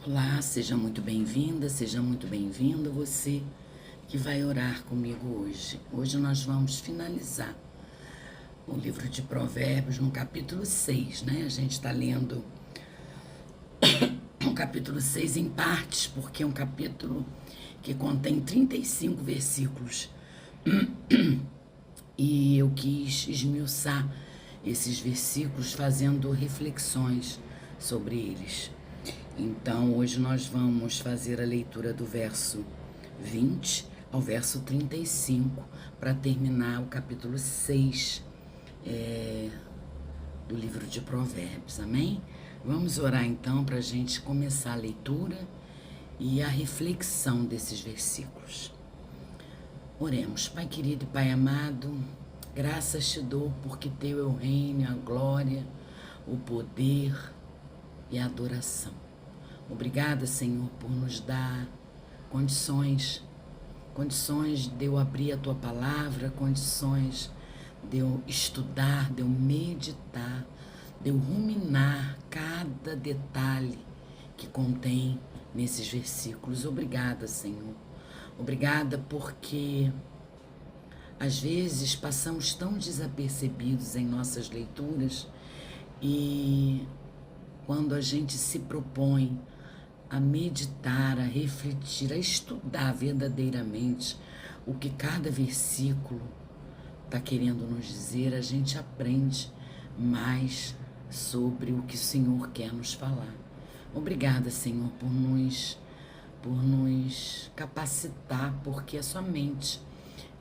Olá, seja muito bem-vinda, seja muito bem-vindo você que vai orar comigo hoje. Hoje nós vamos finalizar o livro de Provérbios no capítulo 6, né? A gente está lendo o capítulo 6 em partes, porque é um capítulo que contém 35 versículos e eu quis esmiuçar esses versículos fazendo reflexões sobre eles. Então, hoje nós vamos fazer a leitura do verso 20 ao verso 35 para terminar o capítulo 6 do livro de Provérbios, amém? Vamos orar então para a gente começar a leitura e a reflexão desses versículos. Oremos. Pai querido e Pai amado, graças te dou porque teu é o reino, a glória, o poder e a adoração. Obrigada, Senhor, por nos dar condições de eu abrir a Tua palavra, condições de eu estudar, de eu meditar, de eu ruminar cada detalhe que contém nesses versículos. Obrigada, Senhor. Obrigada porque às vezes passamos tão desapercebidos em nossas leituras e quando a gente se propõe a meditar, a refletir, a estudar verdadeiramente o que cada versículo está querendo nos dizer, a gente aprende mais sobre o que o Senhor quer nos falar. Obrigada, Senhor, por nos capacitar, porque é somente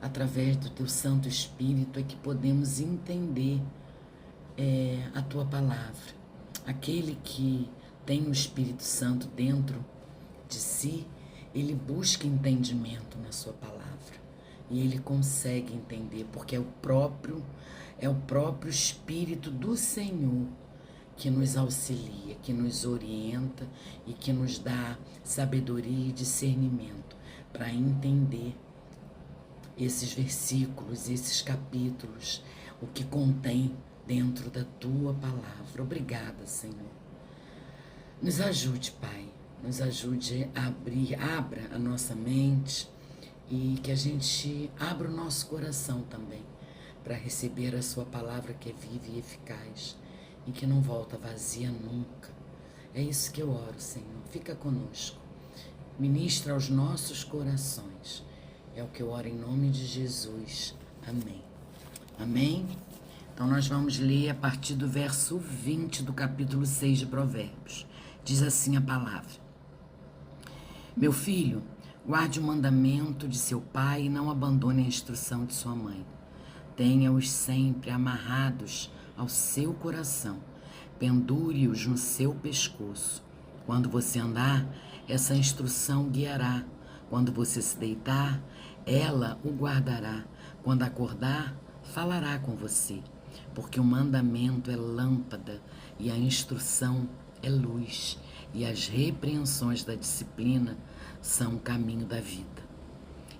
através do Teu Santo Espírito é que podemos entender a Tua palavra. Aquele que tem o Espírito Santo dentro de si, ele busca entendimento na sua palavra. E ele consegue entender, porque é o próprio Espírito do Senhor que nos auxilia, que nos orienta e que nos dá sabedoria e discernimento para entender esses versículos, esses capítulos, o que contém dentro da Tua palavra. Obrigada, Senhor. Nos ajude, Pai, nos ajude a abra a nossa mente e que a gente abra o nosso coração também para receber a Sua palavra que é viva e eficaz e que não volta vazia nunca. É isso que eu oro, Senhor. Fica conosco. Ministra aos nossos corações. É o que eu oro em nome de Jesus. Amém. Amém? Então nós vamos ler a partir do verso 20 do capítulo 6 de Provérbios. Diz assim a palavra: Meu filho, guarde o mandamento de seu pai e não abandone a instrução de sua mãe. Tenha-os sempre amarrados ao seu coração, pendure-os no seu pescoço. Quando você andar, essa instrução guiará. Quando você se deitar, ela o guardará. Quando acordar, falará com você. Porque o mandamento é lâmpada e a instrução é luz, e as repreensões da disciplina são o caminho da vida.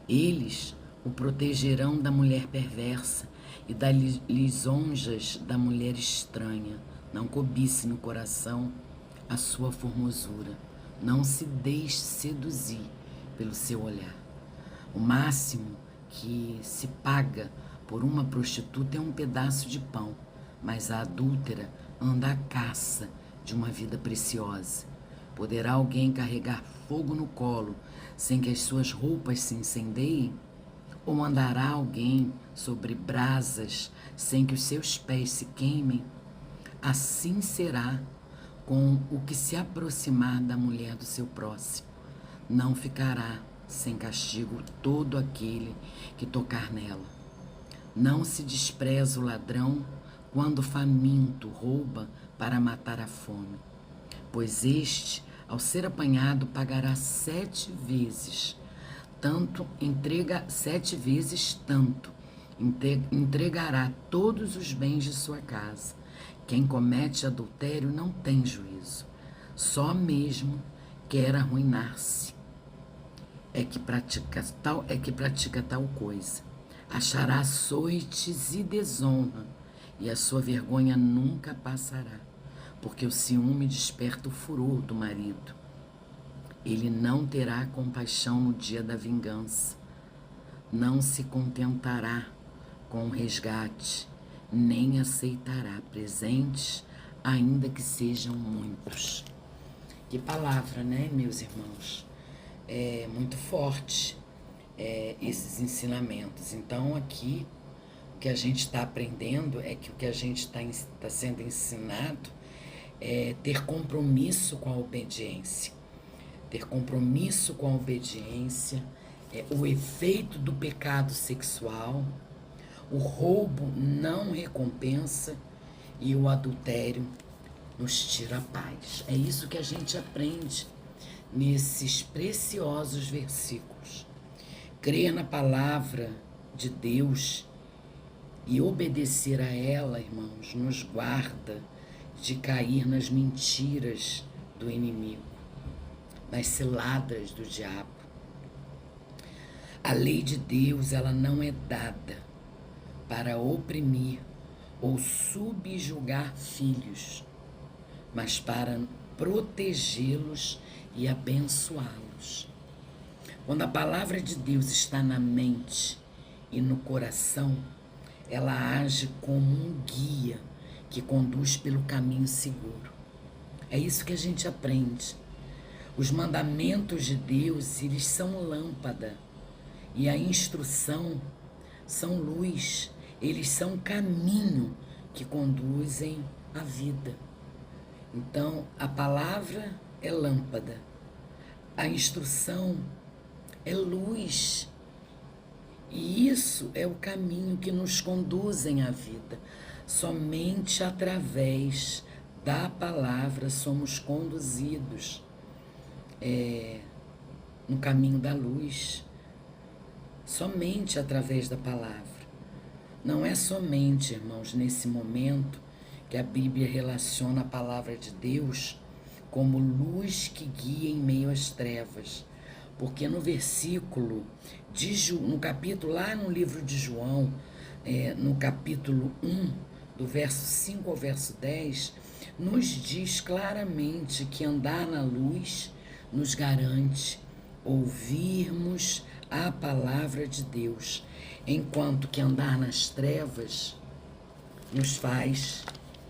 Eles o protegerão da mulher perversa e das lisonjas da mulher estranha. Não cobice no coração a sua formosura. Não se deixe seduzir pelo seu olhar. O máximo que se paga por uma prostituta é um pedaço de pão, mas a adúltera anda à caça de uma vida preciosa. Poderá alguém carregar fogo no colo sem que as suas roupas se incendeiem? Ou andará alguém sobre brasas sem que os seus pés se queimem? Assim será com o que se aproximar da mulher do seu próximo. Não ficará sem castigo todo aquele que tocar nela. Não se despreza o ladrão quando faminto rouba para matar a fome, pois este, ao ser apanhado, pagará 7 vezes tanto, entregará todos os bens de sua casa. Quem comete adultério não tem juízo, só mesmo quer arruinar-se. É que pratica tal coisa. Achará açoites e desonra, e a sua vergonha nunca passará, porque o ciúme desperta o furor do marido. Ele não terá compaixão no dia da vingança, não se contentará com o resgate, nem aceitará presentes, ainda que sejam muitos. Que palavra, né, meus irmãos? É muito forte esses ensinamentos. Então, aqui, o que a gente está aprendendo é que o que a gente está sendo ensinado é ter compromisso com a obediência. Ter compromisso com a obediência, o efeito do pecado sexual, o roubo não recompensa e o adultério nos tira a paz. É isso que a gente aprende nesses preciosos versículos. Crer na palavra de Deus e obedecer a ela, irmãos, nos guarda de cair nas mentiras do inimigo, nas ciladas do diabo. A lei de Deus, ela não é dada para oprimir ou subjugar filhos, mas para protegê-los e abençoá-los. Quando a palavra de Deus está na mente e no coração, ela age como um guia que conduz pelo caminho seguro. É isso que a gente aprende. Os mandamentos de Deus, eles são lâmpada, e a instrução são luz, eles são caminho que conduzem a vida. Então, a palavra é lâmpada, a instrução é luz, e isso é o caminho que nos conduzem à vida. Somente através da palavra somos conduzidos no caminho da luz. Somente através da palavra. Não é somente, irmãos, nesse momento que a Bíblia relaciona a palavra de Deus como luz que guia em meio às trevas. Porque no versículo, no capítulo, lá no livro de João, no capítulo 1, do verso 5 ao verso 10, nos diz claramente que andar na luz nos garante ouvirmos a palavra de Deus, enquanto que andar nas trevas nos faz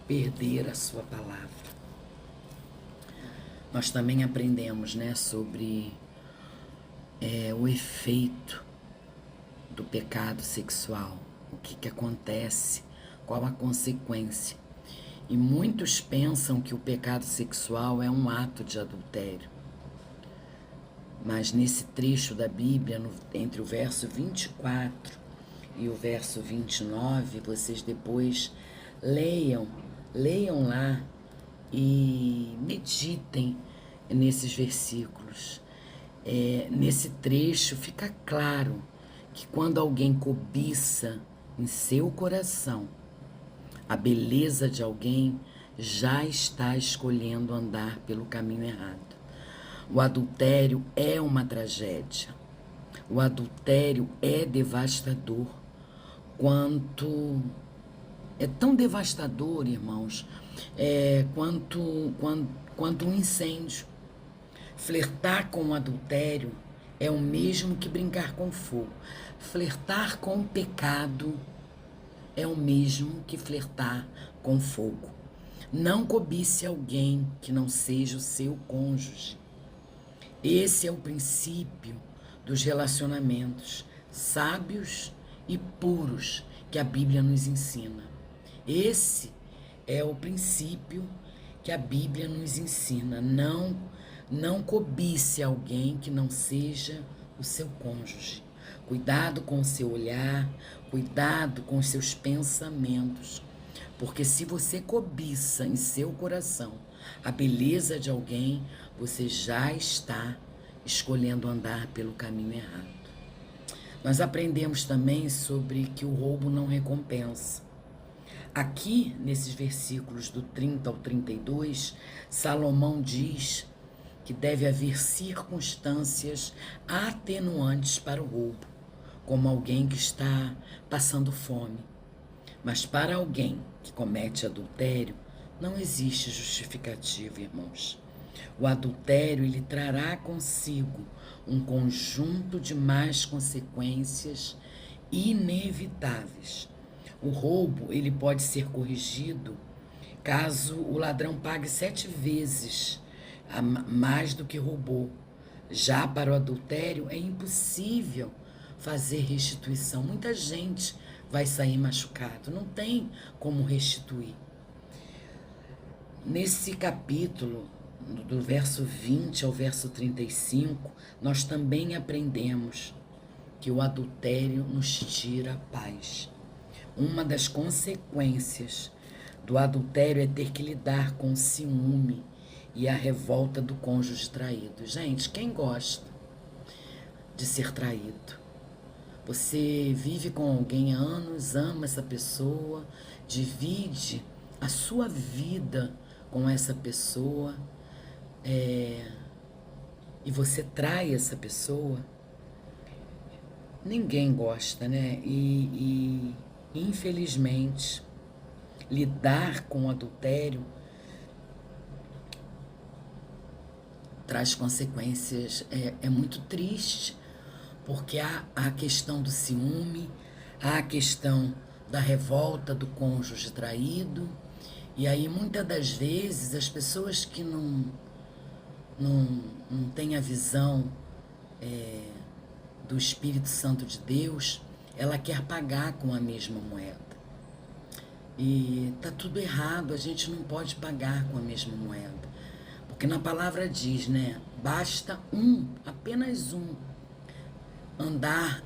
perder a sua palavra. Nós também aprendemos, né, sobre o efeito do pecado sexual, o que acontece, qual a consequência. E muitos pensam que o pecado sexual é um ato de adultério. Mas nesse trecho da Bíblia, entre o verso 24 e o verso 29, vocês depois leiam lá e meditem nesses versículos. Nesse trecho fica claro que quando alguém cobiça em seu coração a beleza de alguém, já está escolhendo andar pelo caminho errado. O adultério é uma tragédia. O adultério é devastador. É tão devastador, irmãos, quanto um incêndio. Flertar com o adultério é o mesmo que brincar com fogo. Flertar com o pecado é o mesmo que flertar com fogo. Não cobice alguém que não seja o seu cônjuge. Esse é o princípio dos relacionamentos sábios e puros que a Bíblia nos ensina. Esse é o princípio que a Bíblia nos ensina. Não cobice alguém que não seja o seu cônjuge. Cuidado com o seu olhar, cuidado com os seus pensamentos. Porque se você cobiça em seu coração a beleza de alguém, você já está escolhendo andar pelo caminho errado. Nós aprendemos também sobre que o roubo não recompensa. Aqui, nesses versículos do 30 ao 32, Salomão diz que deve haver circunstâncias atenuantes para o roubo, como alguém que está passando fome. Mas para alguém que comete adultério, não existe justificativa, irmãos. O adultério, ele trará consigo um conjunto de más consequências inevitáveis. O roubo, ele pode ser corrigido caso o ladrão pague 7 vezes a mais do que roubou. Já para o adultério, é impossível fazer restituição. Muita gente vai sair machucado, não tem como restituir. Nesse capítulo, do verso 20 ao verso 35, nós também aprendemos que o adultério nos tira a paz. Uma das consequências do adultério é ter que lidar com o ciúme e a revolta do cônjuge traído. Gente, quem gosta de ser traído? Você vive com alguém há anos, ama essa pessoa, divide a sua vida com essa pessoa, e você trai essa pessoa. Ninguém gosta, né? E infelizmente, lidar com o adultério traz consequências, é muito triste, porque há a questão do ciúme, há a questão da revolta do cônjuge traído, e aí muitas das vezes as pessoas que não têm a visão do Espírito Santo de Deus, ela quer pagar com a mesma moeda. E tá tudo errado, a gente não pode pagar com a mesma moeda. Porque na palavra diz, né? Basta apenas um, andar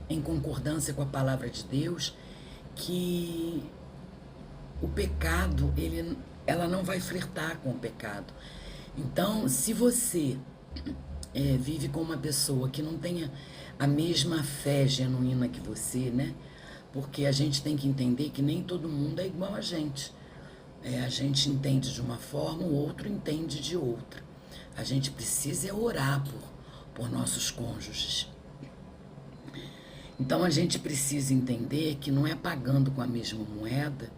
em concordância com a palavra de Deus, que o pecado, ela não vai flertar com o pecado. Então, se você vive com uma pessoa que não tenha a mesma fé genuína que você, né? Porque a gente tem que entender que nem todo mundo é igual a gente. A gente entende de uma forma, o outro entende de outra. A gente precisa orar por nossos cônjuges. Então a gente precisa entender que não é pagando com a mesma moeda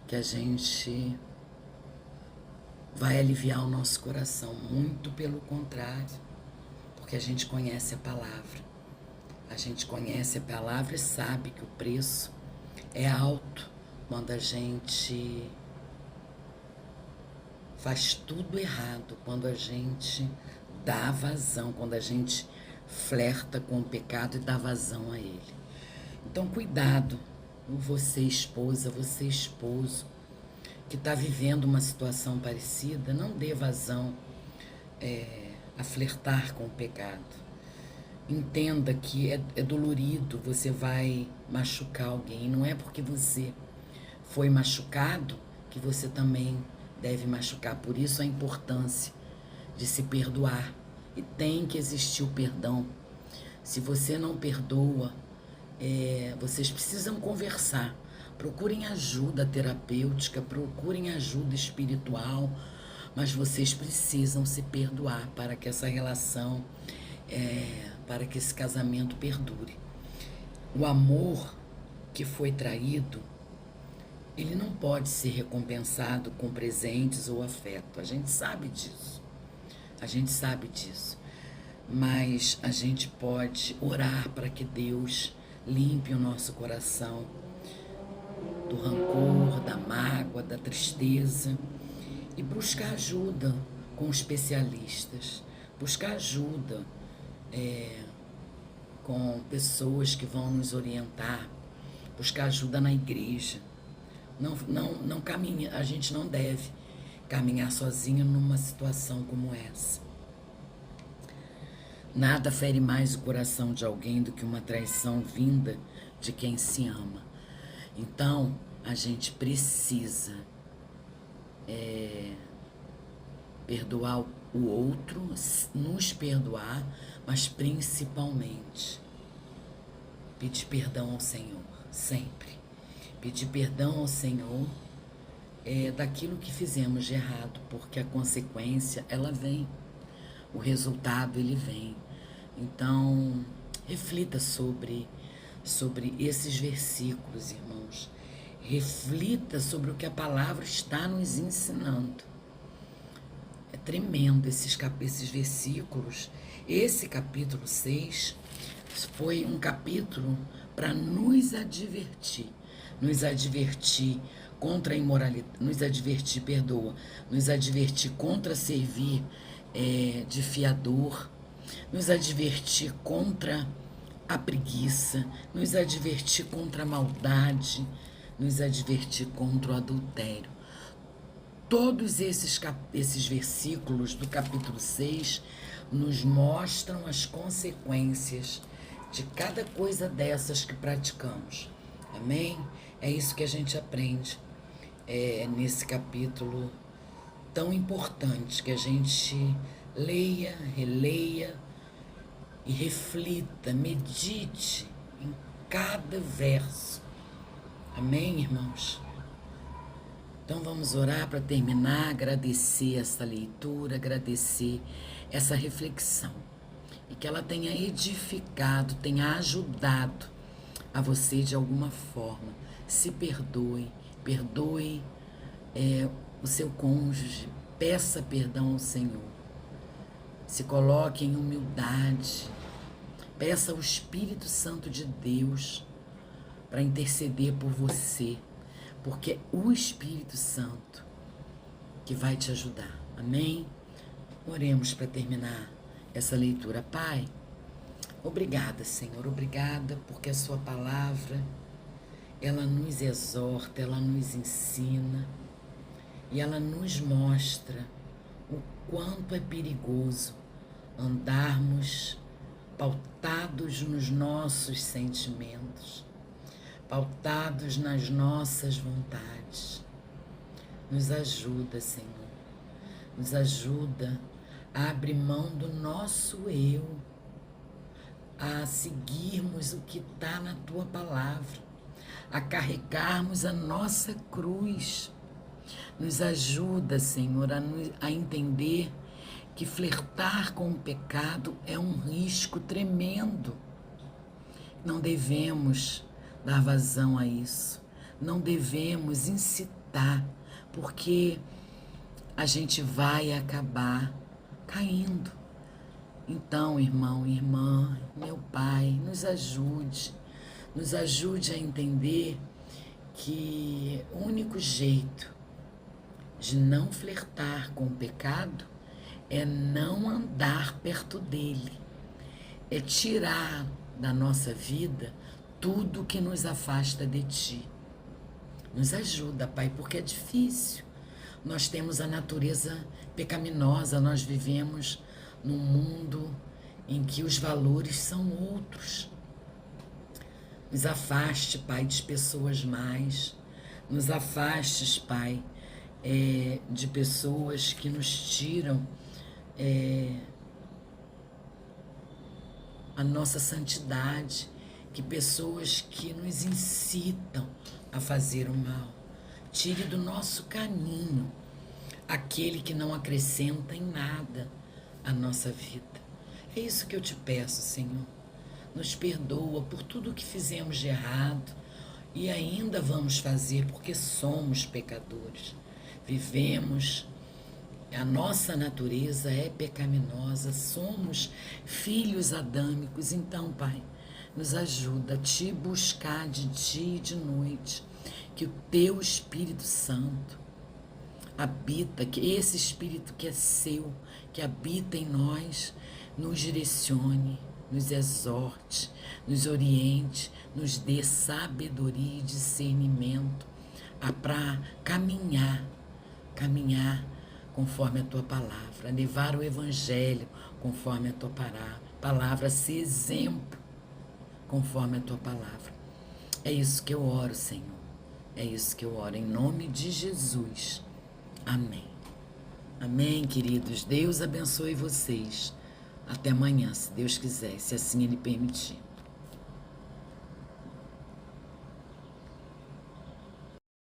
que a gente vai aliviar o nosso coração. Muito pelo contrário, porque a gente conhece a palavra. A gente conhece a palavra e sabe que o preço é alto quando a gente faz tudo errado, quando a gente dá vazão, quando a gente flerta com o pecado e dá vazão a ele. Então, cuidado, você esposa, você esposo, que está vivendo uma situação parecida, não dê vazão a flertar com o pecado. Entenda que é dolorido, você vai machucar alguém. Não é porque você foi machucado que você também deve machucar. Por isso a importância de se perdoar. E tem que existir o perdão. Se você não perdoa, vocês precisam conversar. Procurem ajuda terapêutica, procurem ajuda espiritual, mas vocês precisam se perdoar para que essa relação, para que esse casamento perdure. O amor que foi traído, ele não pode ser recompensado com presentes ou afeto. A gente sabe disso. A gente sabe disso. Mas a gente pode orar para que Deus limpe o nosso coração do rancor, da mágoa, da tristeza, e buscar ajuda com especialistas. Buscar ajuda com pessoas que vão nos orientar. Buscar ajuda na igreja. Não caminha, a gente não deve caminhar sozinho numa situação como essa. Nada fere mais o coração de alguém do que uma traição vinda de quem se ama. Então, a gente precisa perdoar o outro, nos perdoar, mas principalmente pedir perdão ao Senhor, sempre. Pedir perdão ao Senhor daquilo que fizemos de errado, porque a consequência, ela vem. O resultado, ele vem. Então, reflita sobre esses versículos, irmãos. Reflita sobre o que a palavra está nos ensinando. tremendo esses versículos. Esse capítulo 6 foi um capítulo para nos advertir contra a imoralidade, nos advertir contra servir de fiador, nos advertir contra a preguiça, nos advertir contra a maldade, nos advertir contra o adultério. Todos esses versículos do capítulo 6 nos mostram as consequências de cada coisa dessas que praticamos. Amém? É isso que a gente aprende nesse capítulo tão importante, que a gente leia, releia e reflita, medite em cada verso. Amém, irmãos? Então vamos orar para terminar, agradecer essa leitura, agradecer essa reflexão. E que ela tenha edificado, tenha ajudado a você de alguma forma. Se perdoe, perdoe o seu cônjuge, peça perdão ao Senhor. Se coloque em humildade, peça ao Espírito Santo de Deus para interceder por você, porque é o Espírito Santo que vai te ajudar. Amém? Oremos para terminar essa leitura. Pai, obrigada, Senhor, obrigada porque a sua palavra, ela nos exorta, ela nos ensina e ela nos mostra o quanto é perigoso andarmos pautados nos nossos sentimentos, pautados nas nossas vontades. Nos ajuda, Senhor, nos ajuda a abrir mão do nosso eu, a seguirmos o que está na Tua palavra, a carregarmos a nossa cruz. Nos ajuda, Senhor, a entender que flertar com o pecado é um risco tremendo. Não devemos dar vazão a isso, não devemos incitar, porque a gente vai acabar caindo. Então, irmão, irmã, meu Pai, nos ajude a entender que o único jeito de não flertar com o pecado é não andar perto dele, é tirar da nossa vida tudo que nos afasta de Ti. Nos ajuda, Pai, porque é difícil. Nós temos a natureza pecaminosa, nós vivemos num mundo em que os valores são outros. Nos afaste, Pai, de pessoas más. Nos afastes, Pai, de pessoas que nos tiram a nossa santidade, que pessoas que nos incitam a fazer o mal. Tire do nosso caminho aquele que não acrescenta em nada a nossa vida. É isso que eu te peço, Senhor. Nos perdoa por tudo que fizemos de errado e ainda vamos fazer, porque somos pecadores. Vivemos, a nossa natureza é pecaminosa, somos filhos adâmicos. Então, Pai, nos ajuda a Te buscar de dia e de noite, que o Teu Espírito Santo habita, que esse Espírito que é Seu, que habita em nós, nos direcione, nos exorte, nos oriente, nos dê sabedoria e discernimento para caminhar conforme a Tua palavra, levar o Evangelho conforme a Tua palavra, ser exemplo conforme a Tua palavra. É isso que eu oro, Senhor. É isso que eu oro, em nome de Jesus. Amém. Amém, queridos. Deus abençoe vocês. Até amanhã, se Deus quiser, se assim Ele permitir.